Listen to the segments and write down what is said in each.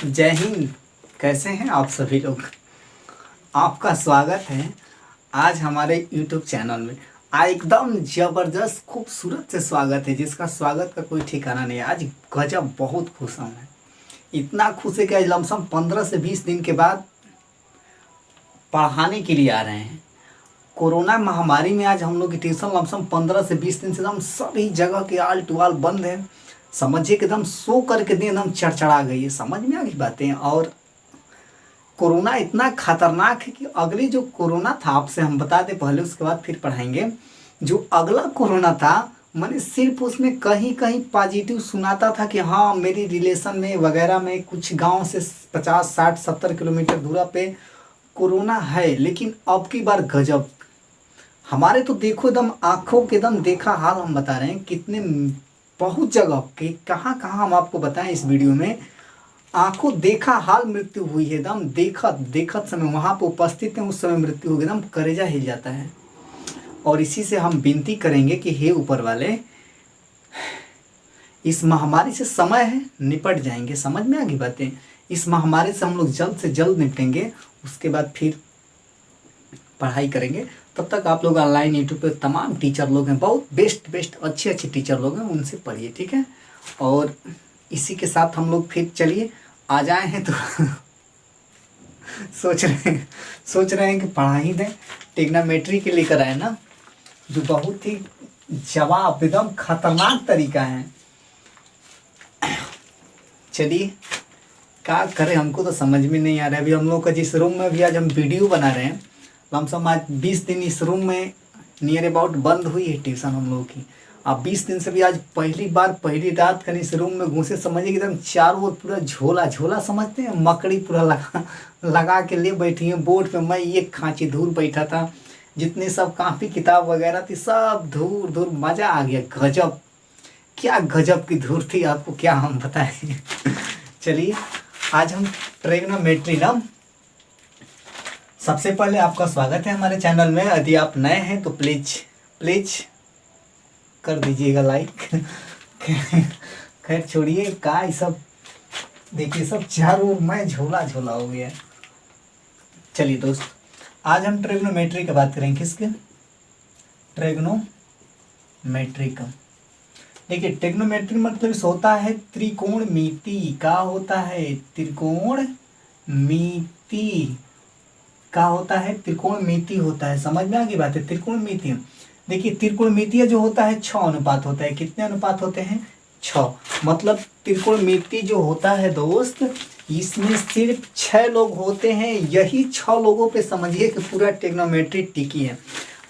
जय हिंद। कैसे हैं आप सभी लोग। आपका स्वागत है आज हमारे YouTube चैनल में। आज एकदम ज़बरदस्त खूबसूरत से स्वागत है, जिसका स्वागत का कोई ठिकाना नहीं है। आज गजब बहुत खुश हूँ मैं, इतना खुश है कि आज लमसम 15 से 20 दिन के बाद पढ़ाने के लिए आ रहे हैं। कोरोना महामारी में आज हम लोग की ट्यूशन लमसम 15 से 20 दिन से एकदम सभी जगह के आल टुआल बंद है। समझिए कि एकदम सो करके दिन एकदम चढ़चढ़ा गई है, समझ में आ गई बातें। और कोरोना इतना खतरनाक है कि अगली जो कोरोना था, आपसे हम बता दें पहले, उसके बाद फिर पढ़ाएंगे। जो अगला कोरोना था, मैंने सिर्फ उसमें कहीं कहीं पॉजिटिव सुनाता था कि हाँ मेरी रिलेशन में वगैरह में कुछ गांव से 50 60 70 किलोमीटर दूरा पे कोरोना है। लेकिन अब की बार गजब, हमारे तो देखो एकदम आंखों के एकदम देखा हाल हम बता रहे हैं। कितने बहुत जगह के कहाँ कहाँ हम आपको बताएं इस वीडियो में। आंखों देखा हाल मृत्यु हुई है, एकदम देखत देखत समय वहाँ पर उपस्थित हैं उस समय मृत्यु हो गई, एकदम कलेजा हिल जाता है। और इसी से हम विनती करेंगे कि हे ऊपर वाले, इस महामारी से समय है निपट जाएंगे, समझ में आ गई बातें। इस महामारी से हम लोग जल्द से जल्द निपटेंगे, उसके बाद फिर पढ़ाई करेंगे। तब तक आप लोग ऑनलाइन यूट्यूब पे तमाम टीचर लोग हैं, बहुत बेस्ट अच्छे टीचर लोग हैं, उनसे पढ़िए, ठीक है। और इसी के साथ हम लोग फिर चलिए आ जाए हैं तो सोच रहे हैं कि पढ़ा ही दें। टिग्नोमेट्री के लेकर आए ना, जो बहुत ही जवाब एकदम खतरनाक तरीका है। चलिए क्या करें, हमको तो समझ में नहीं आ रहा है। अभी हम लोग का जिस रूम में भी आज हम वीडियो बना रहे हैं, लमसम आज 20 दिन इस रूम में नियर अबाउट बंद हुई है ट्यूशन हम लोगों की। अब 20 दिन से भी आज पहली बार पहली रात का इस रूम में घुसे, समझिए एकदम चारों ओर पूरा झोला झोला समझते हैं, मकड़ी पूरा लगा के ले बैठी है बोर्ड पे। मैं एक खांची दूर बैठा था, जितने सब कापी किताब वगैरह थी सब दूर दूर, मज़ा आ गया। गजब, क्या गजब की धूल थी, आपको क्या हम बताएं। चलिए आज हम ट्रिग्नोमेट्री ना, सबसे पहले आपका स्वागत है हमारे चैनल में। यदि आप नए हैं तो प्लीज कर दीजिएगा लाइक। खैर छोड़िए, का ये सब देखिए, सब चारों मैं झोला झोला हो गया। चलिए दोस्त, आज हम ट्रिग्नोमेट्री की बात करेंगे। किसके? ट्रिग्नोमेट्री का। देखिए ट्रिग्नोमेट्री मतलब इस होता है त्रिकोणमिति। का होता है? त्रिकोणमिति का होता है, त्रिकोणमिति होता है। समझ में आ गई बात है, त्रिकोणमिति। देखिए त्रिकोणमिति जो होता है 6 अनुपात होता है। कितने अनुपात होते हैं? 6। मतलब त्रिकोणमिति जो होता है दोस्त, इसमें सिर्फ 6 लोग होते हैं। यही 6 लोगों पे समझिए कि पूरा ट्रिग्नोमेट्री टिकी है।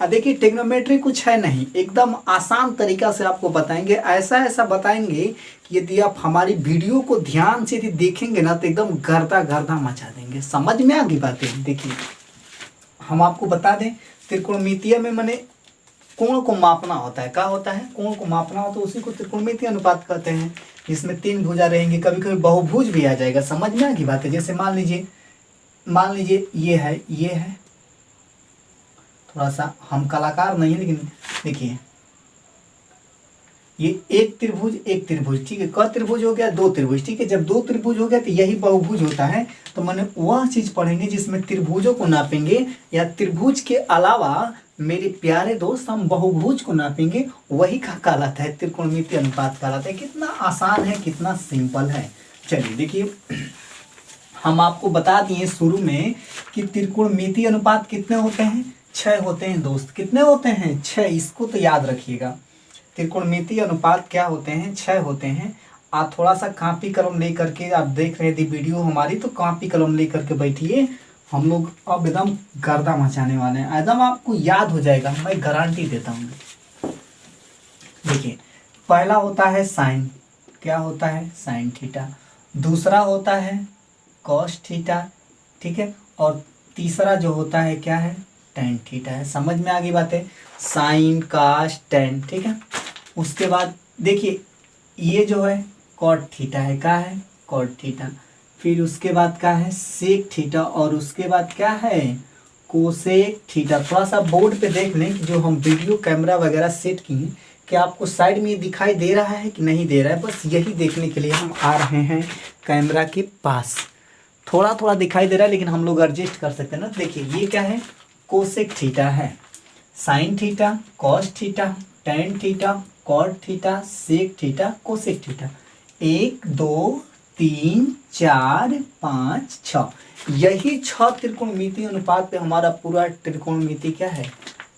देखिए ट्रिग्नोमेट्री कुछ है नहीं, एकदम आसान तरीका से आपको बताएंगे। ऐसा बताएंगे कि यदि आप हमारी वीडियो को ध्यान से यदि देखेंगे ना, तो एकदम गर्दा मचा देंगे। समझ में आ गई बातें। देखिए हम आपको बता दें, त्रिकोणमितीय में मैंने कोण को मापना होता है। क्या होता है? कोण को मापना होता है, उसी को त्रिकोणमितीय अनुपात कहते हैं। जिसमें 3 भुजा रहेंगे, कभी कभी बहुभुज भी आ जाएगा। समझ में आ गई बातें। जैसे मान लीजिए ये है, थोड़ा सा हम कलाकार नहीं है, लेकिन देखिए ये एक त्रिभुज, ठीक है। क त्रिभुज हो गया, 2 त्रिभुज, ठीक है। जब 2 त्रिभुज हो गया तो यही बहुभुज होता है। तो मैंने वह चीज पढ़ेंगे जिसमें त्रिभुजों को नापेंगे, या त्रिभुज के अलावा मेरे प्यारे दोस्त हम बहुभुज को नापेंगे। वही का कहलाता है त्रिकोणमितीय अनुपात कहलाता है। कितना आसान है, कितना सिंपल है। चलिए देखिए, हम आपको बता दिए शुरू में कि त्रिकोणमितीय अनुपात कितने होते हैं? 6 होते हैं दोस्त। कितने होते हैं? 6। इसको तो याद रखिएगा। त्रिकोणमितीय अनुपात क्या होते हैं? 6 होते हैं। आप थोड़ा सा कापी कलम लेकर के, आप देख रहे थे वीडियो हमारी, तो कापी कलम लेकर के बैठिए। हम लोग अब एकदम गर्दा मचाने वाले हैं, एकदम आपको याद हो जाएगा, मैं गारंटी देता हूँ। देखिए पहला होता है साइन। क्या होता है? Sine theta. दूसरा होता है कॉस थीटा, ठीक है। और तीसरा जो होता है क्या है? टेन थीटा है। समझ में आ गई बातें। साइन, कॉस, टेन, ठीक है। उसके बाद देखिए ये जो है कॉट थीटा है। क्या है? Cot theta. फिर उसके बाद क्या है? Sec theta. और उसके बाद क्या है? Cosec theta. थोड़ा सा बोर्ड पे देख लें कि जो हम वीडियो कैमरा वगैरह सेट किए कि आपको साइड में ये दिखाई दे रहा है कि नहीं दे रहा है, बस यही देखने के लिए हम आ रहे हैं कैमरा के पास। थोड़ा थोड़ा दिखाई दे रहा है लेकिन हम लोग एडजस्ट कर सकते हैं ना। देखिए ये क्या है, कोसेक थीटा है, sine theta, cos theta, tan theta, cot theta, sec theta, cosec theta. 1 2 3 4 5 6, यही 6 त्रिकोणमितीय अनुपात पे हमारा पूरा त्रिकोणमिति क्या है,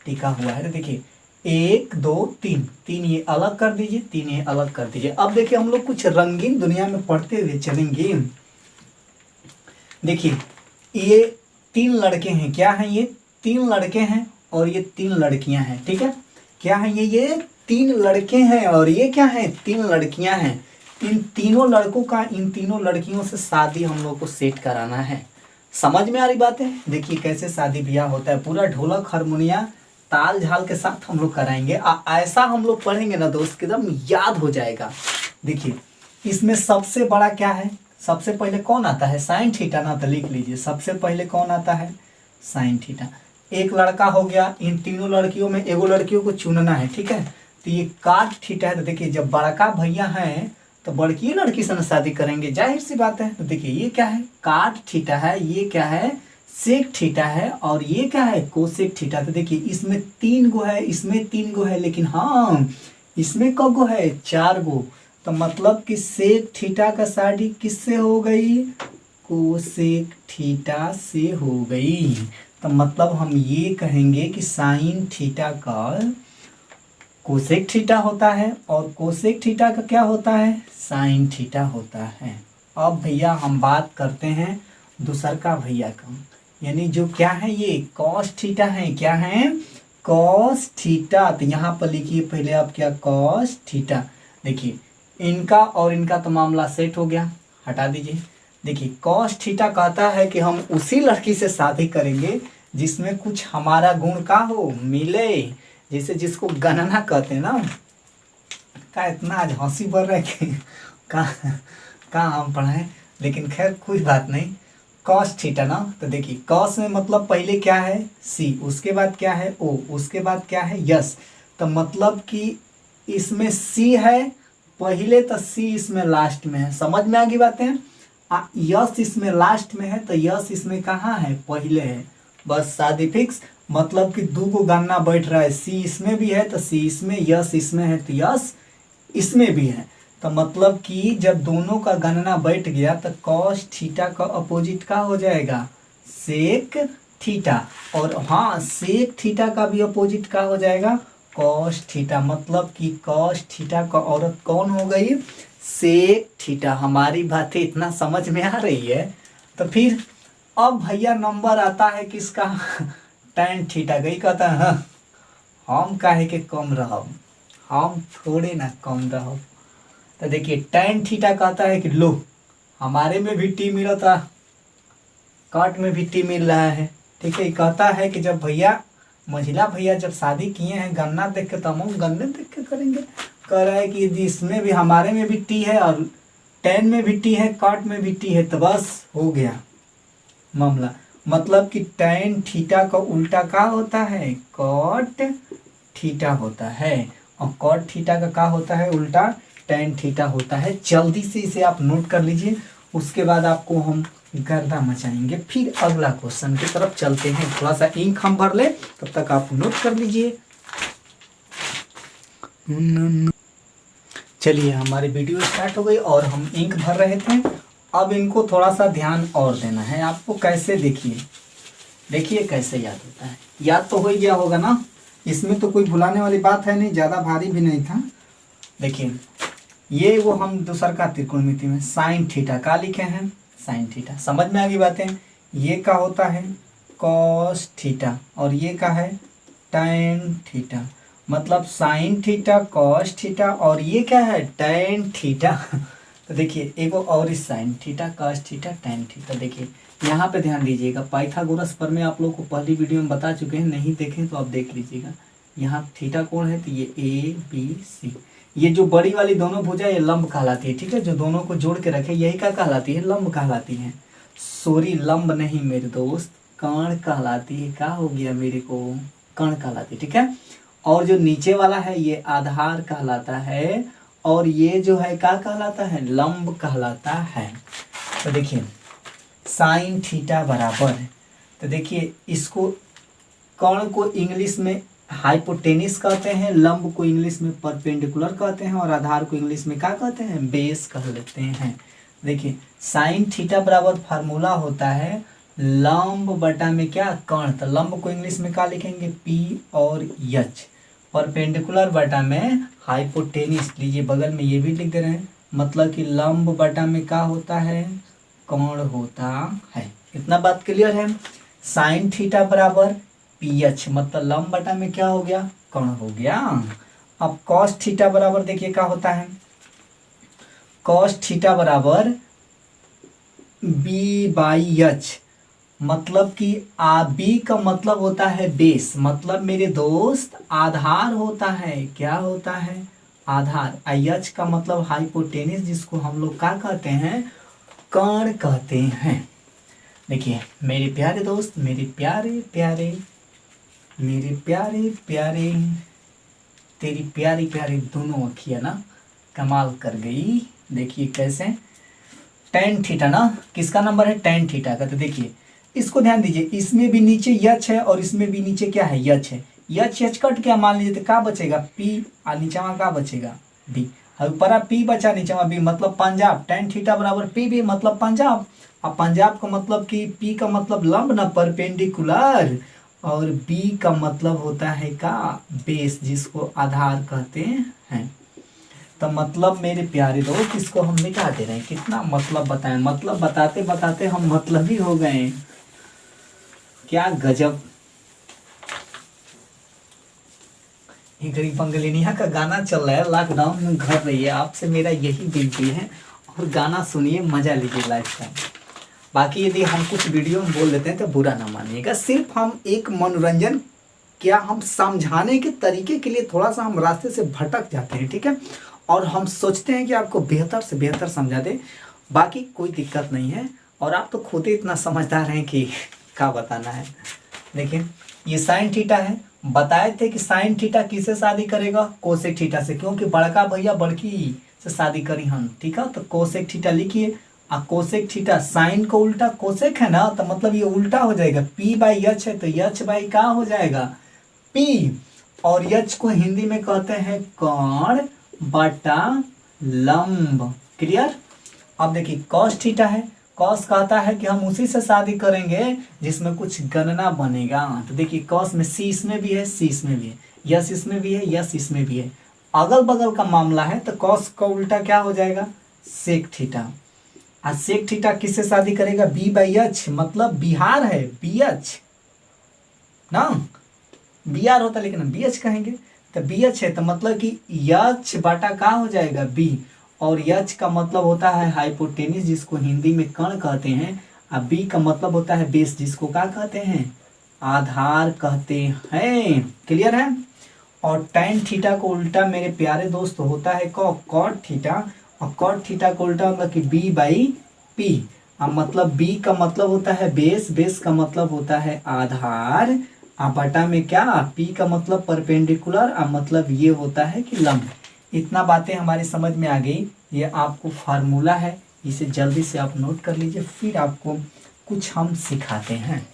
टिका हुआ है। देखिए 1 2 3, 3 ये अलग कर दीजिए, 3 ये अलग कर दीजिए। अब देखिए हम लोग कुछ रंगीन दुनिया में पढ़ते हुए चलेंगे। देखिए ये 3 लड़के हैं, क्या हैं ये, 3 लड़के हैं और ये 3 लड़कियां हैं, ठीक है। क्या है ये 3 लड़के हैं और ये क्या है, 3 लड़कियां हैं। इन तीनों लड़कों का इन तीनों लड़कियों से शादी हम लोग को सेट कराना है। समझ में आ रही बात है। देखिए कैसे शादी ब्याह होता है, पूरा ढोलक हारमोनिया ताल झाल के साथ हम लोग कराएंगे। ऐसा हम लोग पढ़ेंगे ना दोस्त, एकदम याद हो जाएगा। देखिए इसमें सबसे बड़ा क्या है, सबसे पहले कौन आता है, साइन थीटा ना, तो लिख लीजिए सबसे पहले कौन आता है, साइन थीटा। एक लड़का हो गया, इन तीनों लड़कियों में एगो लड़कियों को चुनना है, ठीक है। तो ये काट थीटा है। तो देखिए जब बड़का भैया है तो बड़की लड़की से शादी करेंगे, जाहिर सी बात है। तो देखिए ये क्या है, काट थीटा है, ये क्या है, सेक थीटा है, और ये क्या है, कोसेक थीटा। तो देखिए इसमें 3 गो है, इसमें 3 गो है, लेकिन हाँ इसमें क गो है, 4 गो। तो मतलब कि सेक थीटा का शादी किससे हो गई, कोसेक थीटा से हो गई। तो मतलब हम ये कहेंगे कि साइन थीटा का कोसेक थीटा होता है और कोसेक थीटा का क्या होता है, साइन थीटा होता है। अब भैया हम बात करते हैं दूसर का भैया का, यानी जो क्या है ये कॉस थीटा है, क्या है, कॉस थीटा। तो यहाँ पर लिखिए पहले आप क्या, कॉस थीटा। देखिए इनका और इनका तो मामला सेट हो गया, हटा दीजिए। देखिए कॉस थीटा कहता है कि हम उसी लड़की से शादी करेंगे जिसमें कुछ हमारा गुण का हो, मिले, जैसे जिसको गणना कहते हैं ना। का इतना आज हंसी बढ़ रहा है कि का हम पढ़ाएं, लेकिन खैर कोई बात नहीं। कॉस थीटा ना, तो देखिए कॉस में मतलब पहले क्या है, सी, उसके बाद क्या है, ओ, उसके बाद क्या है, यस। तो मतलब कि इसमें सी है पहले, तो सी इसमें लास्ट में है। समझ में आ गई बातें। यस इसमें लास्ट में है, तो यस इसमें कहाँ है, पहले है। बस शादी फिक्स। मतलब कि 2 को गणना बैठ रहा है, सी इसमें भी है तो सी इसमें, यस इसमें है तो यस इसमें भी है। तो मतलब कि जब दोनों का गणना बैठ गया तो कॉस थीटा का अपोजिट का हो जाएगा, सेक थीटा। और हाँ सेक थीटा का भी अपोजिट का हो जाएगा, कॉस थीटा। मतलब कि कॉस थीटा का औरत कौन हो गई, सेक थीटा। हमारी बातें इतना समझ में आ रही है। तो फिर अब भैया नंबर आता है किसका, टेन थीटा गई। कहता है हम काहे के कम रहब, हम थोड़े ना कम रहब। तो देखिए टेन थीटा कहता है कि लो हमारे में भी टी मिला था, काट में भी टी मिल रहा है, ठीक है। कहता है कि जब भैया मंझिला भैया जब शादी किए हैं गन्ना देख के, तो हम गन्ने देख के करेंगे। कह रहा है कि यदि इसमें भी हमारे में भी टी है और टेन में भी टी है, काट में भी टी है, तो बस हो गया मामला। मतलब कि टेन थीटा का उल्टा क्या होता है, कॉट थीटा होता है। और कॉट थीटा का क्या होता है, उल्टा टेन थीटा होता है। जल्दी से इसे आप नोट कर लीजिए, उसके बाद आपको हम गर्दा मचाएंगे। फिर अगला क्वेश्चन की तरफ चलते हैं। थोड़ा सा इंक हम भर ले, तब तक आप नोट कर लीजिए। चलिए हमारी वीडियो स्टार्ट हो गई और हम इंक भर रहे थे। अब इनको थोड़ा सा ध्यान और देना है आपको। कैसे, देखिए कैसे याद होता है। याद तो हो ही गया होगा ना, इसमें तो कोई भुलाने वाली बात है नहीं, ज़्यादा भारी भी नहीं था। देखिए ये वो हम दूसर का त्रिकोणमिति में साइन थीटा का लिखे हैं, साइन थीटा। समझ में आ गई बातें। ये का होता है कॉस थीटा और ये का है टेन थीटा। मतलब साइन थीटा, कॉस थीटा और ये क्या है, टेन थीटा। तो देखिए एगो और इस sign theta, cos theta, tan theta. देखिए यहाँ पे ध्यान दीजिएगा, पाइथागोरस पर मैं आप लोग को पहली वीडियो में बता चुके हैं, नहीं देखें तो आप देख लीजिएगा। यहाँ थीटा कोण है तो ये ए बी सी। ये जो बड़ी वाली दोनों भुजा ये लंब कहलाती है, ठीक है। जो दोनों को जोड़ के रखे यही क्या कहलाती है, लंब कहलाती है। सॉरी लंब नहीं मेरे दोस्त, कर्ण कहलाती है। क्या हो गया मेरे को, कर्ण कहलाती है, ठीक है। और जो नीचे वाला है ये आधार कहलाता है, और ये जो है क्या कहलाता है, लंब कहलाता है। तो देखिए साइन थीटा बराबर है, तो देखिए इसको कर्ण को इंग्लिश में हाइपोटेनिस कहते हैं, लंब को इंग्लिश में परपेंडिकुलर कहते हैं, और आधार को इंग्लिश में क्या कहते हैं, बेस कह लेते हैं। देखिए साइन थीटा बराबर फार्मूला होता है लंब बटा में क्या, कर्ण। तो लंब को इंग्लिश में क्या लिखेंगे, पी और एच, परपेंडिकुलर बटा में हाइपोटेनिस, लीजिए बगल में ये भी लिख दे रहे हैं, मतलब कि लंब बटा में क्या होता है, कर्ण होता है। इतना बात क्लियर है। साइन थीटा बराबर पी एच, मतलब लंब बटा में क्या हो गया, कर्ण हो गया। अब कॉस थीटा बराबर देखिए क्या होता है, कॉस थीटा बराबर बी बाई एच, मतलब कि बी का मतलब होता है बेस, मतलब मेरे दोस्त आधार होता है, क्या होता है, आधार। एच का मतलब हाइपोटेनिस, जिसको हम लोग क्या कहते हैं, कर्ण कहते हैं। देखिए मेरे प्यारे दोस्त, मेरे प्यारे प्यारे, मेरे प्यारे प्यारे, तेरी प्यारी प्यारी दोनों अखियाँ ना कमाल कर गई। देखिए कैसे, टेन थीटा ना किसका नंबर है, टेन थीटा का। तो देखिए इसको ध्यान दीजिए, इसमें भी नीचे यच है और इसमें भी नीचे क्या है, यच है। यच यच कट क्या, मान लीजिए तो क्या बचेगा, पी, और नीचे वहाँ क्या बचेगा, बी। ऊपर पी बचा, नीचे बी, मतलब पंजाब। टेन थीटा बराबर पी भी मतलब पंजाब। अब पंजाब का मतलब कि पी का मतलब लंब ना, परपेंडिकुलर, और बी का मतलब होता है का, बेस, जिसको आधार कहते हैं। तो मतलब मेरे प्यारे दोस्त इसको हम मिटा दे रहे हैं, कितना मतलब बताएं, मतलब बताते बताते हम मतलब ही हो गए, क्या गजब। ये गरीब बंगलिनिया का गाना चल रहा है, लॉकडाउन में घर रहिए, आपसे मेरा यही विनती है, और गाना सुनिए, मजा लीजिए लाइफ का। बाकी यदि हम कुछ वीडियो में बोल देते हैं तो बुरा ना मानिएगा, सिर्फ हम एक मनोरंजन, क्या हम समझाने के तरीके के लिए थोड़ा सा हम रास्ते से भटक जाते हैं, ठीक है, और हम सोचते हैं कि आपको बेहतर से बेहतर समझा दे, बाकी कोई दिक्कत नहीं है, और आप तो खुद ही इतना समझदार हैं कि क्या बताना है। देखिए ये साइन थीटा है, बताए थे कि साइन थीटा किससे शादी करेगा, कोसेक थीटा से, क्योंकि बड़का भैया बड़की से शादी करी हम, ठीक है। तो कोसेक थीटा लिखिए, कोसेक थीटा साइन को उल्टा कोसेक है ना, तो मतलब ये उल्टा हो जाएगा, पी बाई एच है तो एच बाई क्या हो जाएगा, पी, और एच को हिंदी में कहते हैं कर्ण बटा लंब। क्लियर। अब देखिए कॉस थीटा है, कॉस कहता है कि हम उसी से शादी करेंगे जिसमें कुछ गणना बनेगा। तो देखिए कॉस में सी इसमें भी है, सी इसमें भी है, यस इसमें भी है, यस इसमें भी है, अगल बगल का मामला है, तो कॉस का उल्टा क्या हो जाएगा, सेक थीटा। आज सेक थीटा किससे शादी करेगा, बी बाई एच, मतलब बिहार है, बी एच ना, बी आर होता लेकिन हम बी एच कहेंगे, तो बी एच है तो मतलब कि यच बाटा का हो जाएगा बी, और यच का मतलब होता है हाइपोटेनिस, जिसको हिंदी में कर्ण कहते हैं, और बी का मतलब होता है बेस, जिसको क्या कहते हैं, आधार कहते हैं। क्लियर है। और टेन थीटा को उल्टा मेरे प्यारे दोस्त होता है कॉट थीटा, और कॉट थीटा को उल्टा मतलब कि बी बाई पी, अब मतलब बी का मतलब होता है बेस, बेस का मतलब होता है आधार, बटा में क्या, पी का मतलब परपेंडिकुलर, मतलब ये होता है कि लंब। इतना बातें हमारी समझ में आ गई, ये आपको फार्मूला है, इसे जल्दी से आप नोट कर लीजिए, फिर आपको कुछ हम सिखाते हैं।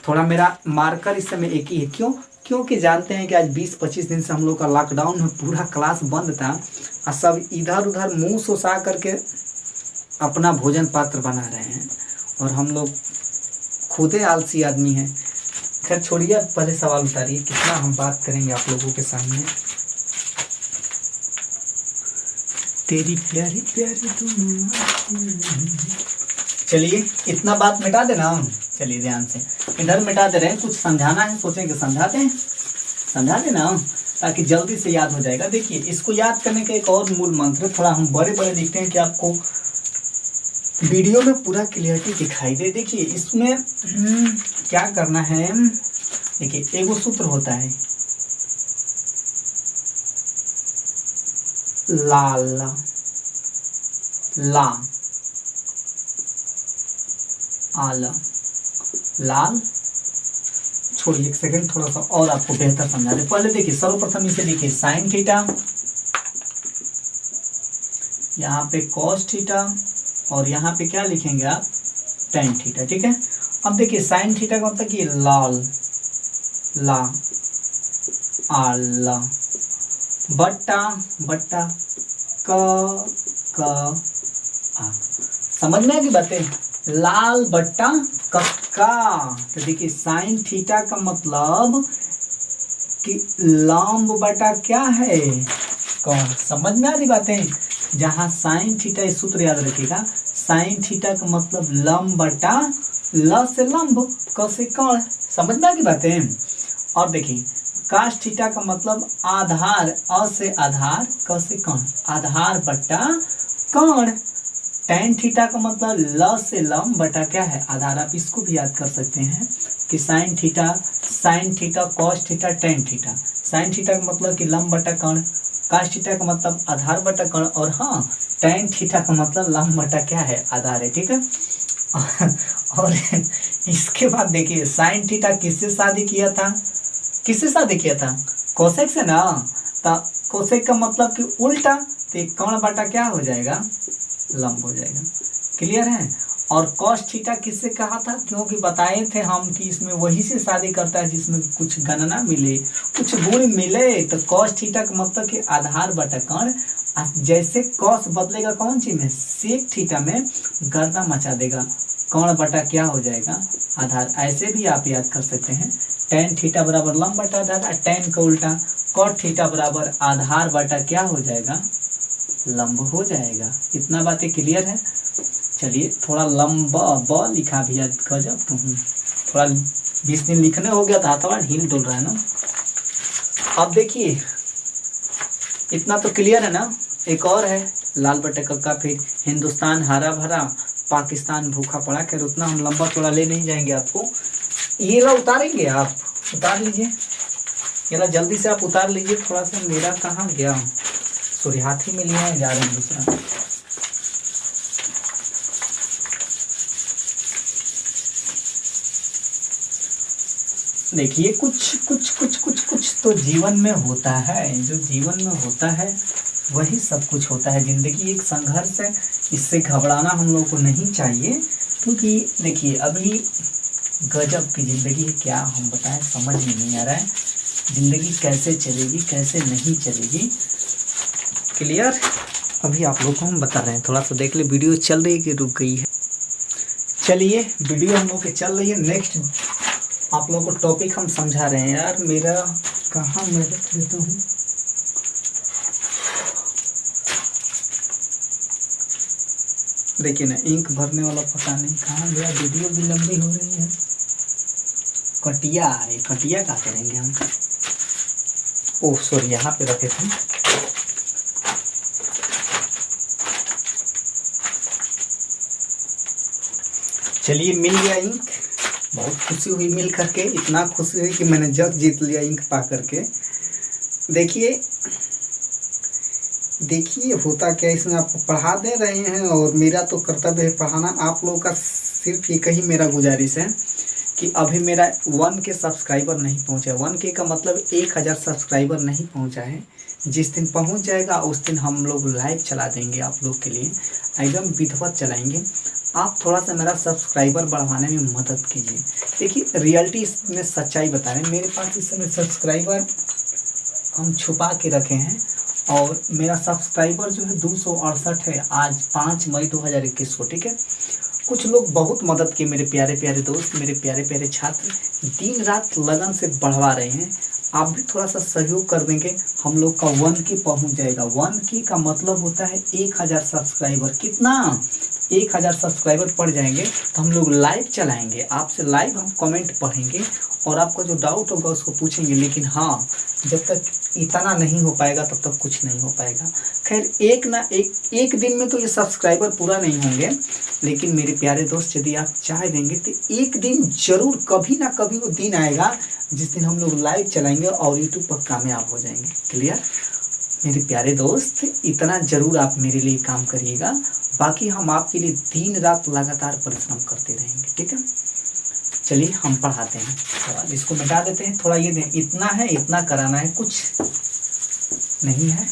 थोड़ा मेरा मार्कर इस समय एक ही है, क्यों, क्योंकि जानते हैं कि आज 20-25 दिन से हम लोग का लॉकडाउन में पूरा क्लास बंद था, और सब इधर उधर मुंह सुसा करके अपना भोजन पात्र बना रहे हैं, और हम लोग खुद ही आलसी आदमी हैं। खैर छोड़िए, पहले सवाल उतारिए, कितना हम बात करेंगे आप लोगों के सामने। तेरी प्यारी प्यारी चलिए इतना बात मिटा देना, चलिए ध्यान से इधर मिटा दे रहे हैं, कुछ समझाना है, सोचेंगे समझाते हैं, समझा देना, ताकि जल्दी से याद हो जाएगा। देखिए इसको याद करने का एक और मूल मंत्र, थोड़ा हम बड़े बड़े लिखते हैं कि आपको वीडियो में पूरा क्लियरिटी दिखाई दे। देखिए इसमें क्या करना है, देखिए एगो सूत्र होता है, लाल ला आला, लाल छोड़िए एक सेकंड, थोड़ा सा और आपको बेहतर समझा दे। पहले देखिए सर्वप्रथम इसे लिखिए साइन थीटा, यहाँ पे कॉस थीटा, और यहाँ पे क्या लिखेंगे आप, टेन थीटा। ठीक है, अब देखिए साइन थीटा का मतलब कि लाल, ला आला, बट्टा बट्टा क आ। समझ में आएगी बातें, लाल बट्टा कक्का। तो देखिए साइन थीटा का मतलब कि लंब बटा क्या है, कौन। समझ में आ रही बातें, जहां साइन थीटा, इस सूत्र याद रखिएगा, साइन थीटा का मतलब लंब बटा ल से लंब, क से कर्ण। समझ में आ गई बातें। और देखिए काश थीटा का मतलब आधार, अ से आधार, क से कर्ण, आधार बटा कर्ण। टेन थीटा का मतलब ल से लंब बटा क्या है, आधार। आप इसको भी याद कर सकते हैं कि sign theta cos theta tan theta. Sine theta का मतलब कि लंब बटा कर्ण, काश थीटा का मतलब आधार बटा कर्ण, और हाँ टेन थीटा का मतलब लंब बटा क्या है, आधार है। ठीक है और इसके बाद देखिए साइन थीटा किससे शादी किया था, किससे शादी किया था, कोसेक से ना। तो कोसेक का मतलब कि उल्टा, तो कर्ण बटा क्या हो जाएगा, लंब हो जाएगा। क्लियर है। और कॉस थीटा किससे कहा था, क्योंकि बताए थे हम कि इसमें वही से शादी करता है जिसमें कुछ गणना मिले, कुछ गुण मिले। तो कॉस थीटा का मतलब कि आधार बटा कर्ण। जैसे कॉस बदलेगा कौन सी में, सेक थीटा में, गर्दा मचा देगा, कर्ण बटा क्या हो जाएगा, आधार। ऐसे भी आप याद कर सकते हैं, टेन थीटा बराबर लंब बटा आधार, टेन का उल्टा कॉट थीटा बराबर आधार बटा क्या हो जाएगा, लंब हो जाएगा। इतना बातें क्लियर है। चलिए थोड़ा लंबा ब लिखा भी याद गजब, थोड़ा 20 दिन लिखने हो गया था, थोड़ा हिल डुल रहा है ना। अब देखिए इतना तो क्लियर है ना। एक और है लाल बटे कक्का, फिर हिंदुस्तान हरा भरा, पाकिस्तान भूखा पड़ा। खैर उतना हम लंबा चौड़ा ले नहीं जाएंगे आपको। ये ला उतारेंगे आप, उतार लीजिए, ये ला जल्दी से आप उतार लीजिए। थोड़ा सा मेरा कहाँ गया, सॉरी हाथ ही में लिया जा रहा है दूसरा। देखिए कुछ तो जीवन में होता है, जो जीवन में होता है वही सब कुछ होता है। जिंदगी एक संघर्ष है, इससे घबराना हम लोग को नहीं चाहिए। क्योंकि देखिए अभी गजब की जिंदगी है, क्या हम बताएं, समझ में नहीं आ रहा है जिंदगी कैसे चलेगी कैसे नहीं चलेगी। क्लियर। अभी आप लोग को हम बता रहे हैं, थोड़ा सा देख ले वीडियो चल रही है कि रुक गई है। चलिए वीडियो हम लोग की चल रही है। नेक्स्ट आप लोगों को टॉपिक हम समझा रहे हैं। यार मेरा कहाँ मैं रख देता हूँ, देखिए ना इंक भरने वाला पता नहीं कहाँ गया। वीडियो भी लंबी हो रही है। कटिया, अरे कटिया क्या करेंगे हम, ओह सॉरी यहाँ पे रखे थे। चलिए मिल गया इंक, बहुत खुशी हुई मिल करके। इतना खुशी हुई कि मैंने जग जीत लिया इंक पा करके। देखिए होता क्या, इसमें आपको पढ़ा दे रहे हैं और मेरा तो कर्तव्य है पढ़ाना। आप लोगों का सिर्फ एक ही मेरा गुजारिश है कि अभी मेरा 1K सब्सक्राइबर नहीं पहुंचा। 1K का मतलब 1000 सब्सक्राइबर नहीं पहुंचा है। जिस दिन पहुंच जाएगा उस दिन हम लोग लाइव चला देंगे आप लोग के लिए, एकदम विधिवत चलाएंगे। आप थोड़ा सा मेरा सब्सक्राइबर बढ़वाने में मदद कीजिए। देखिए रियलिटी इसमें सच्चाई बता रहे हैं, मेरे पास इस समय सब्सक्राइबर हम छुपा के रखे हैं और मेरा सब्सक्राइबर जो है 268 है आज 5 मई 2021 को। ठीक है, कुछ लोग बहुत मदद किए, मेरे प्यारे प्यारे दोस्त, मेरे प्यारे प्यारे छात्र दिन रात लगन से बढ़वा रहे हैं। आप भी थोड़ा सा सहयोग कर देंगे, हम लोग का 1K पहुंच जाएगा। 1K का मतलब होता है 1000 सब्सक्राइबर। कितना, 1000 सब्सक्राइबर पड़ जाएंगे तो हम लोग लाइव चलाएंगे, आपसे लाइव हम कमेंट पढ़ेंगे और आपका जो डाउट होगा उसको पूछेंगे। लेकिन हाँ, जब तक इतना नहीं हो पाएगा तब तक कुछ नहीं हो पाएगा। खैर एक दिन में तो ये सब्सक्राइबर पूरा नहीं होंगे, लेकिन मेरे प्यारे दोस्त यदि आप चाह देंगे तो एक दिन जरूर कभी ना कभी वो दिन आएगा जिस दिन हम लोग लाइव चलाएंगे और यूट्यूब पर कामयाब हो जाएंगे। क्लियर मेरे प्यारे दोस्त, इतना जरूर आप मेरे लिए काम करिएगा, बाकी हम आपके लिए दिन रात लगातार परिश्रम करते रहेंगे। ठीक है, चलिए हम पढ़ाते हैं, थोड़ा इसको मिटा देते हैं, थोड़ा ये दें, इतना है, इतना कराना है, कुछ नहीं है।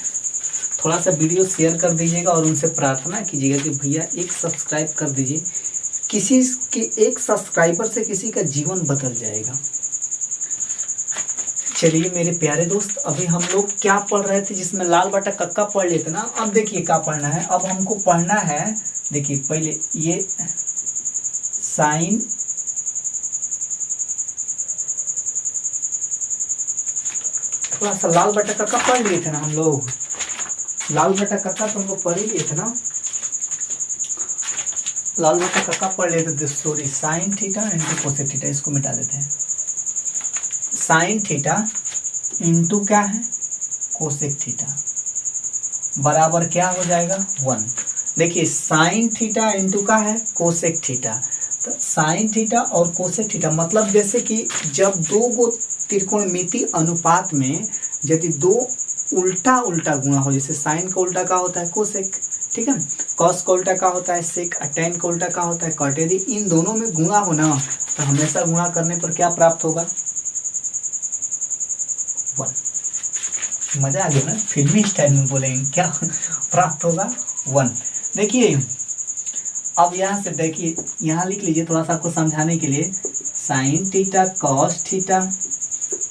थोड़ा सा वीडियो शेयर कर दीजिएगा और उनसे प्रार्थना कीजिएगा कि भैया एक सब्सक्राइब कर दीजिए, किसी के एक सब्सक्राइबर से किसी का जीवन बदल जाएगा। चलिए मेरे प्यारे दोस्त, अभी हम लोग क्या पढ़ रहे थे, जिसमें लाल बटा कक्का पढ़ लेते ना। अब देखिए क्या पढ़ना है, अब हमको पढ़ना है, देखिए पहले ये साइन थोड़ा सा लाल बटा कक्का पढ़ लिए थे ना हम लोग, लाल बटा कक्का तो हम लोग पढ़ ही लिए थे ना, लाल बटा कक्का पढ़ लेते थे, sorry, sine theta into cosec theta, इसको मिटा देते हैं। साइन थीटा इंटू क्या है, कोसेक थीटा, बराबर क्या हो जाएगा, 1। देखिए साइन थीटा इंटू का है कोसेक थीटा, तो साइन थीटा और कोसेक थीटा मतलब जैसे कि जब दो गो त्रिकोणमिति अनुपात में यदि दो उल्टा उल्टा गुणा हो, जैसे साइन का उल्टा का होता है कोसेक, ठीक है, कॉस का उल्टा का होता है सेक, टेन का उल्टा का होता है कॉट, यदि इन दोनों में गुणा हो ना तो हमेशा गुणा करने पर क्या प्राप्त होगा, 1। मजा आ गया ना, फिल्मी स्टाइल में बोलेंगे, क्या प्राप्त होगा, 1। देखिए अब यहाँ से देखिए, यहाँ लिख लीजिए थोड़ा सा आपको समझाने के लिए, साइन थीटा कॉस थीटा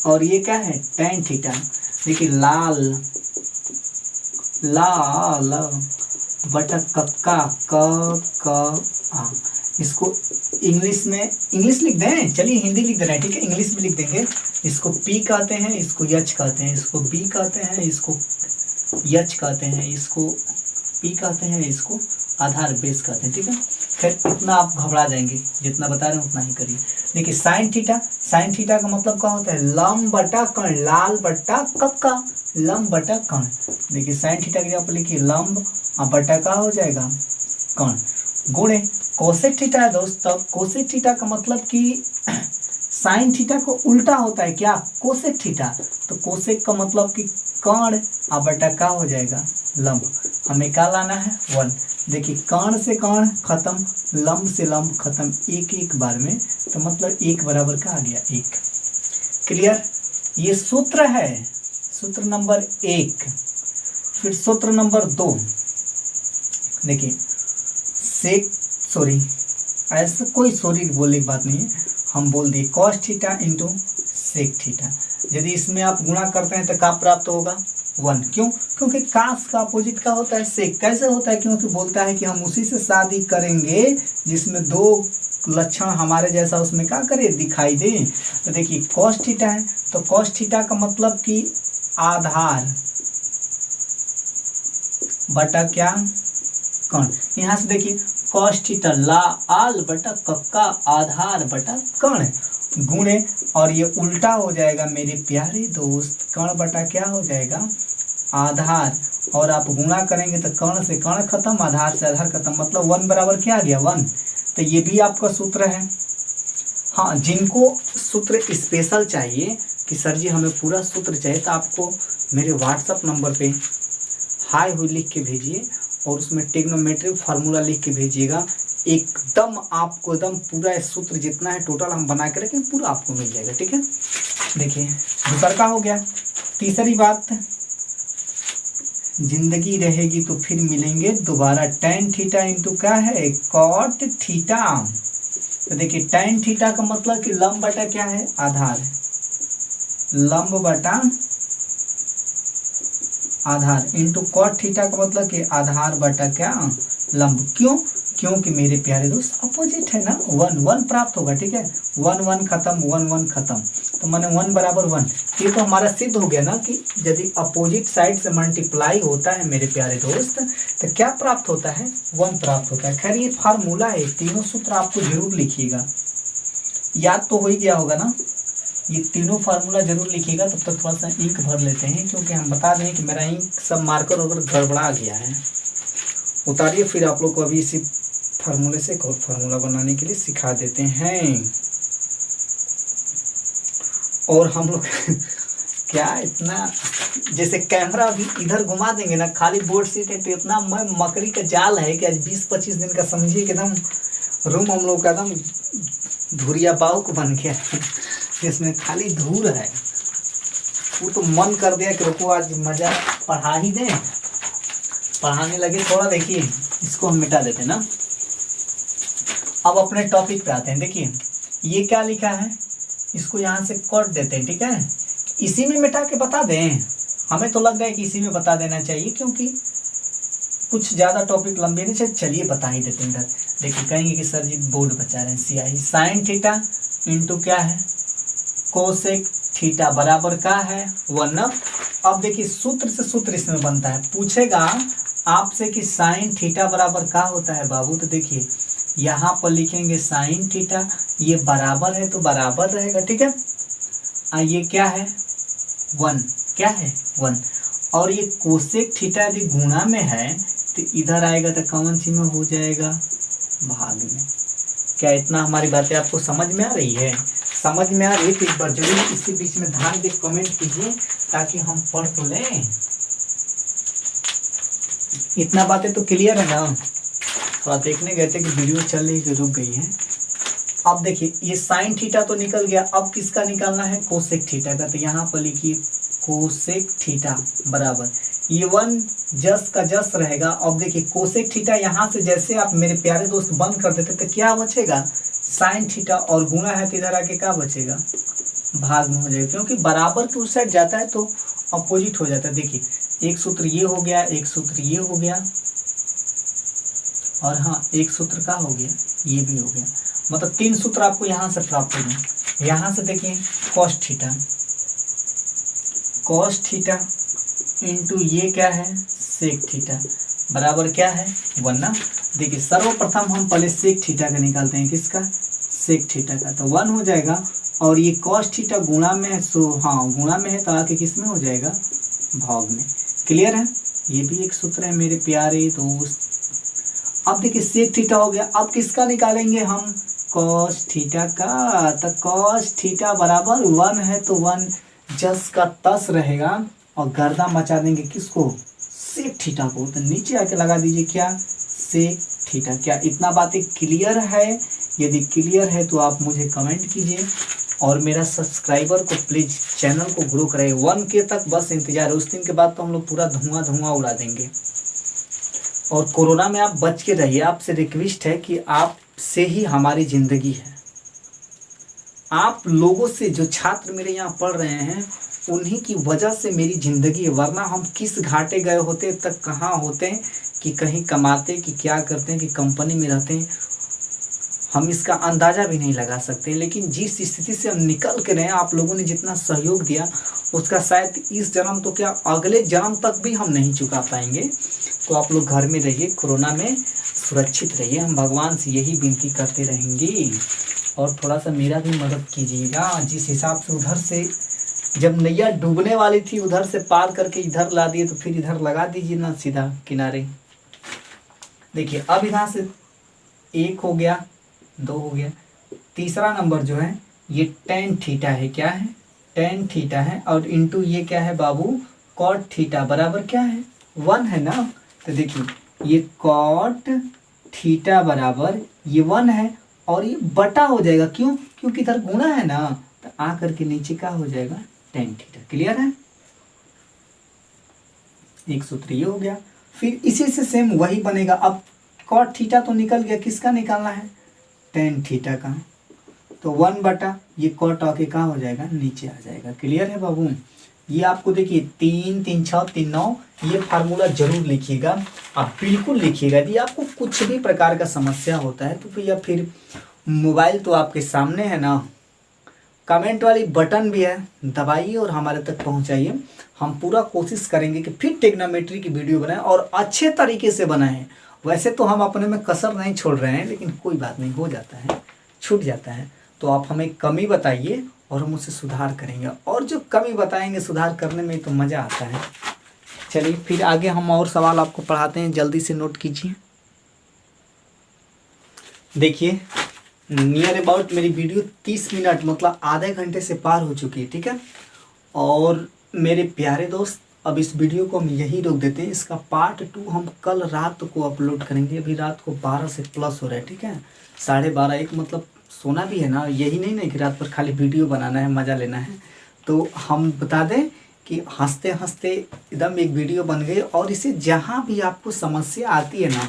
और ये क्या है टेन थीटा। देखिए लाल लाल बटा कक्का क इसको इंग्लिश में इंग्लिश लिख दें, चलिए हिंदी लिख दे रहे हैं, ठीक है, इंग्लिश में लिख देंगे। इसको पी कहते हैं, इसको यच कहते हैं, इसको बी कहते हैं, इसको यच कहते हैं, इसको पी कहते हैं, इसको आधार बेस कहते हैं, ठीक है। फिर इतना आप घबरा जाएंगे, जितना बता रहे हैं उतना ही करिए। देखिए साइन थीटा, साइन थीटा का मतलब क्या होता है, लंब बटा कर्ण, लाल बटा कक्का, लंब बटा कर्ण। देखिए साइन थीटा की जगह पर लिखिए लंब और बटा का हो जाएगा कर्ण, गुणे कोसेक थीटा है दोस्त। तब कोसेक थीटा का मतलब कि साइन थीटा को उल्टा होता है क्या, कोसेक थीटा, तो कोसेक का मतलब कि कर्ण और बटा का हो जाएगा लंब। हमें क्या लाना है, 1। देखिए कर्ण से कर्ण खत्म, लंब से लंब खत्म, एक एक बार में, तो मतलब 1 बराबर का आ गया 1। क्लियर, ये सूत्र है, सूत्र नंबर 1। फिर सूत्र नंबर 2, देखिए सेक, सॉरी ऐसा कोई सॉरी बोलने की बात नहीं है, हम बोल दिए cos theta into sec theta. यदि इसमें आप गुणा करते हैं तो क्या प्राप्त होगा, 1। क्यों, क्योंकि कास का अपोजिट का होता है सेक। कैसे होता है, क्योंकि बोलता है कि हम उसी से शादी करेंगे जिसमें दो लक्षण हमारे जैसा उसमें क्या करे, दिखाई दे। तो देखिए कॉस थीटा है, तो कॉस थीटा का मतलब कि आधार बटा क्या, कर्ण। यहाँ से देखिए कॉस थीटा लाल बटा कक्का आधार बटा कर्ण, गुणे और ये उल्टा हो जाएगा मेरे प्यारे दोस्त, कर्ण बटा क्या हो जाएगा आधार, और आप गुणा करेंगे तो कर्ण से कर्ण खत्म, आधार से आधार खत्म, मतलब 1 बराबर क्या आ गया 1। तो ये भी आपका सूत्र है। हाँ, जिनको सूत्र स्पेशल चाहिए कि सर जी हमें पूरा सूत्र चाहिए, तो आपको मेरे व्हाट्सअप नंबर पे हाय हुई लिख के भेजिए और उसमें ट्रिग्नोमेट्रिक फार्मूला लिख के भेजिएगा। एकदम आपको एकदम पूरा सूत्र जितना है टोटल हम बना के रखें, पूरा आपको मिल जाएगा, ठीक है। देखिए दूसरा का हो गया। तीसरी बात, जिंदगी रहेगी तो फिर मिलेंगे दोबारा, टेन थीटा इंटू क्या है कॉट थीटा। तो देखिए टेन थीटा का मतलब कि लंब बटा क्या है आधार, लंब बटा आधार इंटू कॉट थीटा का मतलब कि आधार बटा क्या लंब। क्यों, क्योंकि मेरे प्यारे दोस्त अपोजिट है ना, 1 1 प्राप्त होगा, ठीक है, 1 1 खत्म, 1 1 खत्म, तो मैंने 1 बराबर 1। ये तो हमारा सिद्ध हो गया ना कि यदि अपोजिट साइड से मल्टीप्लाई होता है मेरे प्यारे दोस्त तो क्या प्राप्त होता है, 1 प्राप्त होता है। खैर ये फार्मूला है, तीनों सूत्र आपको जरूर लिखिएगा, याद तो हो ही गया होगा ना, ये तीनों फार्मूला जरूर लिखिएगा। तब तक थोड़ा सा इंक भर लेते हैं, क्योंकि हम बता दें कि मेरा इंक सब मार्कर वगैरह गड़बड़ा गया है। उतारिए, फिर आप लोग को अभी इसी फार्मूले से एक और फार्मूला बनाने के लिए सिखा देते हैं। और हम लोग क्या इतना, जैसे कैमरा भी इधर घुमा देंगे ना, खाली बोर्ड सीट है तो इतना मैं मकड़ी का जाल है कि आज 20-25 दिन का समझिए कि एकदम रूम हम लोग का एकदम धुरिया बाउक बन गया है, जिसमें खाली धूल है। वो तो मन कर दिया कि रुको आज मजा पढ़ा ही दें, पढ़ाने लगे थोड़ा। देखिए इसको हम मिटा देते हैं ना। अब अपने टॉपिक पे आते हैं। देखिए ये क्या लिखा है, इसको यहाँ से कट देते हैं, ठीक है। इसी में मिटा के बता दें, हमें तो लग रहा है कि इसी में बता देना चाहिए, क्योंकि कुछ ज़्यादा टॉपिक लंबे नहीं चाहिए। चलिए बता ही देते हैं इधर। देखिए कहेंगे कि सर जी बोर्ड बचा रहे हैं, सियाही। साइन थीटा इंटू क्या है, कोसेक थीटा बराबर का है 1। अब देखिए सूत्र से सूत्र इसमें बनता है। पूछेगा आपसे कि साइन थीटा बराबर का होता है बाबू, तो देखिए यहाँ पर लिखेंगे साइन थीटा, ये बराबर है तो बराबर रहेगा, ठीक है। ये क्या है 1, क्या है 1। और ये कोसेक थीटा यदि गुणा में है तो इधर आएगा तो कौन सी में हो जाएगा, भाग में। क्या इतना हमारी बातें आपको समझ में आ रही है? समझ में आ रही है तो एक बार जरूर इसके बीच में ध्यान दे कमेंट कीजिए, ताकि हम पढ़ तो लें। इतना बातें तो क्लियर है ना। थोड़ा देखने गए थे कि वीडियो चल रही रुक गई है। अब देखिए ये साइन थीटा तो निकल गया, अब किसका निकालना है, कोसेक थीटा का। तो यहाँ पर लिखिए कोसेक थीटा बराबर, ये 1 जस का जस रहेगा। अब देखिए कोसेक थीटा यहाँ से जैसे आप मेरे प्यारे दोस्त बंद कर देते तो क्या बचेगा, साइन थीटा, और गुणा है तो इधर आके क्या बचेगा, भाग में हो जाएगा, क्योंकि बराबर के उस साइड जाता है तो अपोजिट हो जाता है। देखिए एक सूत्र ये हो गया, एक सूत्र ये हो गया, और हाँ एक सूत्र का हो गया, ये भी हो गया। मतलब 3 सूत्र आपको यहाँ से प्राप्त होंगे। यहाँ से देखिए cos theta, cos theta into ये क्या है, सेक थीटा बराबर क्या है 1 ना। देखिए सर्वप्रथम हम पहले सेक थीटा का निकालते हैं, किसका, सेक थीटा का। तो 1 हो जाएगा, और ये कॉस थीटा गुणा में है, सो हाँ गुणा में है तो आके किस में हो जाएगा, भाग में। क्लियर है? ये भी एक सूत्र है मेरे प्यारे दोस्त। अब देखिए सेक थीटा हो गया, अब किसका निकालेंगे हम, कॉस थीटा का। तो कॉस थीटा बराबर 1 है तो 1 जस का तस रहेगा, और गर्दा मचा देंगे किसको, सेक थीटा को। तो नीचे आके लगा दीजिए क्या, सेक थीटा। क्या इतना बातें क्लियर है? यदि क्लियर है तो आप मुझे कमेंट कीजिए, और मेरा सब्सक्राइबर को प्लीज़ चैनल को ग्रो करें। 1K तक बस इंतजार है, उस दिन के बाद तो हम लोग पूरा धुआं उड़ा देंगे। और कोरोना में आप बच के रहिए, आपसे रिक्वेस्ट है कि आपसे ही हमारी ज़िंदगी है। आप लोगों से, जो छात्र मेरे यहाँ पढ़ रहे हैं, उन्हीं की वजह से मेरी ज़िंदगी है। वरना हम किस घाटे गए होते तक, कहाँ होते हैं कि कहीं कमाते, कि क्या करते हैं, कि कंपनी में रहते हैं, हम इसका अंदाज़ा भी नहीं लगा सकते। लेकिन जिस स्थिति से हम निकल के रहे, आप लोगों ने जितना सहयोग दिया उसका शायद इस जन्म तो क्या अगले जन्म तक भी हम नहीं चुका पाएंगे। तो आप लोग घर में रहिए, कोरोना में सुरक्षित रहिए, हम भगवान से यही विनती करते रहेंगे। और थोड़ा सा मेरा भी मदद कीजिएगा। जिस हिसाब से उधर से जब नैया डूबने वाली थी, उधर से पार करके इधर ला दिए, तो फिर इधर लगा दीजिए ना सीधा किनारे। देखिए अब यहाँ से 1 हो गया, 2 हो गया, तीसरा नंबर जो है ये टेन थीटा है। क्या है, टेन थीटा है, और इंटू ये क्या है बाबू, कॉट थीटा बराबर क्या है 1 है ना। तो देखिए ये कॉट थीटा बराबर ये 1 है, और ये बटा हो जाएगा, क्यों, क्योंकि इधर गुणा है ना, तो आ करके नीचे क्या हो जाएगा, टेन थीटा। क्लियर है? एक सूत्र ये हो गया। फिर इसी से सेम वही बनेगा। अब कॉट थीटा तो निकल गया, किसका निकालना है, टेन थीटा का। तो 1 बटा ये कॉट आके क्या हो जाएगा, नीचे आ जाएगा। क्लियर है बाबू? ये आपको देखिए 3 3 6 3 9 ये फार्मूला जरूर लिखिएगा, आप बिल्कुल लिखिएगा। यदि आपको कुछ भी प्रकार का समस्या होता है तो भैया फिर मोबाइल तो आपके सामने है ना, कमेंट वाली बटन भी है, दबाइए और हमारे तक पहुंचाइए। हम पूरा कोशिश करेंगे कि फिर ट्रिग्नोमेट्री की वीडियो बनाएं, और अच्छे तरीके से बनाएं। वैसे तो हम अपने में कसर नहीं छोड़ रहे हैं, लेकिन कोई बात नहीं, हो जाता है, छूट जाता है। तो आप हमें कमी बताइए और हम उसे सुधार करेंगे, और जो कमी बताएंगे सुधार करने में तो मज़ा आता है। चलिए फिर आगे हम और सवाल आपको पढ़ाते हैं, जल्दी से नोट कीजिए। देखिए नियर अबाउट मेरी वीडियो 30 मिनट मतलब आधे घंटे से पार हो चुकी है, ठीक है। और मेरे प्यारे दोस्त अब इस वीडियो को हम यही रोक देते हैं। इसका पार्ट 2 हम कल रात को अपलोड करेंगे। अभी रात को 12 से प्लस हो रहा है, ठीक है, 12:30 1, मतलब सोना भी है ना। यही नहीं ना कि रात भर खाली वीडियो बनाना है, मज़ा लेना है। तो हम बता दें कि हंसते हंसते एकदम एक वीडियो बन गई। और इसे जहाँ भी आपको समस्या आती है ना,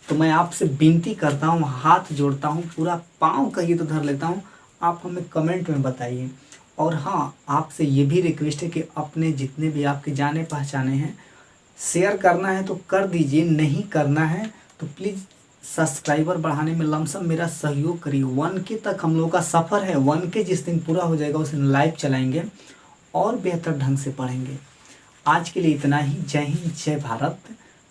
तो मैं आपसे विनती करता हूँ, हाथ जोड़ता हूँ, पूरा पाँव कहीं तो धर लेता हूँ, आप हमें कमेंट में बताइए। और हाँ, आपसे ये भी रिक्वेस्ट है कि अपने जितने भी आपके जाने पहचाने हैं, शेयर करना है तो कर दीजिए, नहीं करना है तो प्लीज़ सब्सक्राइबर बढ़ाने में लमसम मेरा सहयोग करिए। 1K तक हम लोगों का सफ़र है। 1K जिस दिन पूरा हो जाएगा उस दिन लाइव चलाएंगे और बेहतर ढंग से पढ़ेंगे। आज के लिए इतना ही। जय हिंद, जय भारत।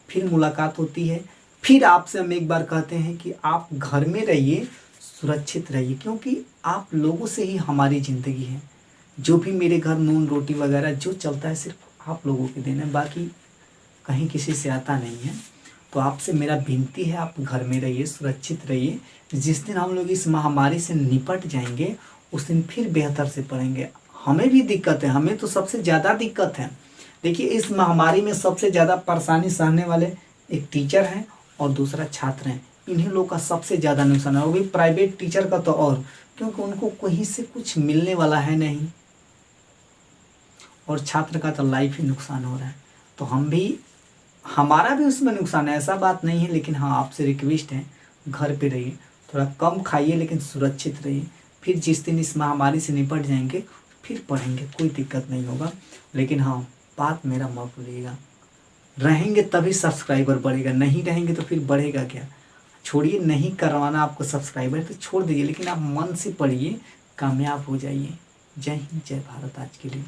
फिर मुलाकात होती है। फिर आपसे हम एक बार कहते हैं कि आप घर में रहिए, सुरक्षित रहिए, क्योंकि आप लोगों से ही हमारी ज़िंदगी है। जो भी मेरे घर नून रोटी वगैरह जो चलता है सिर्फ आप लोगों के देन है, बाकी कहीं किसी से आता नहीं है। तो आपसे मेरा विनती है, आप घर में रहिए, सुरक्षित रहिए। जिस दिन हम लोग इस महामारी से निपट जाएंगे उस दिन फिर बेहतर से पढ़ेंगे। हमें भी दिक्कत है, हमें तो सबसे ज़्यादा दिक्कत है। देखिए, इस महामारी में सबसे ज़्यादा परेशानी सहने वाले एक टीचर हैं और दूसरा छात्र हैं। इन्हीं लोग का सबसे ज़्यादा नुकसान है, वो भी प्राइवेट टीचर का तो और, क्योंकि उनको कहीं से कुछ मिलने वाला है नहीं, और छात्र का तो लाइफ ही नुकसान हो रहा है। तो हमारा भी उसमें नुकसान है, ऐसा बात नहीं है। लेकिन हाँ, आपसे रिक्वेस्ट है, घर पे रहिए, थोड़ा कम खाइए लेकिन सुरक्षित रहिए। फिर जिस दिन इस महामारी से निपट जाएंगे फिर पढ़ेंगे, कोई दिक्कत नहीं होगा। लेकिन हाँ, बात मेरा मत भूलिएगा, रहेंगे तभी सब्सक्राइबर बढ़ेगा, नहीं रहेंगे तो फिर बढ़ेगा क्या। छोड़िए, नहीं करवाना आपको सब्सक्राइबर तो छोड़ दीजिए, लेकिन आप मन से पढ़िए, कामयाब हो जाइए। जय हिंद, जय भारत आज के लिए।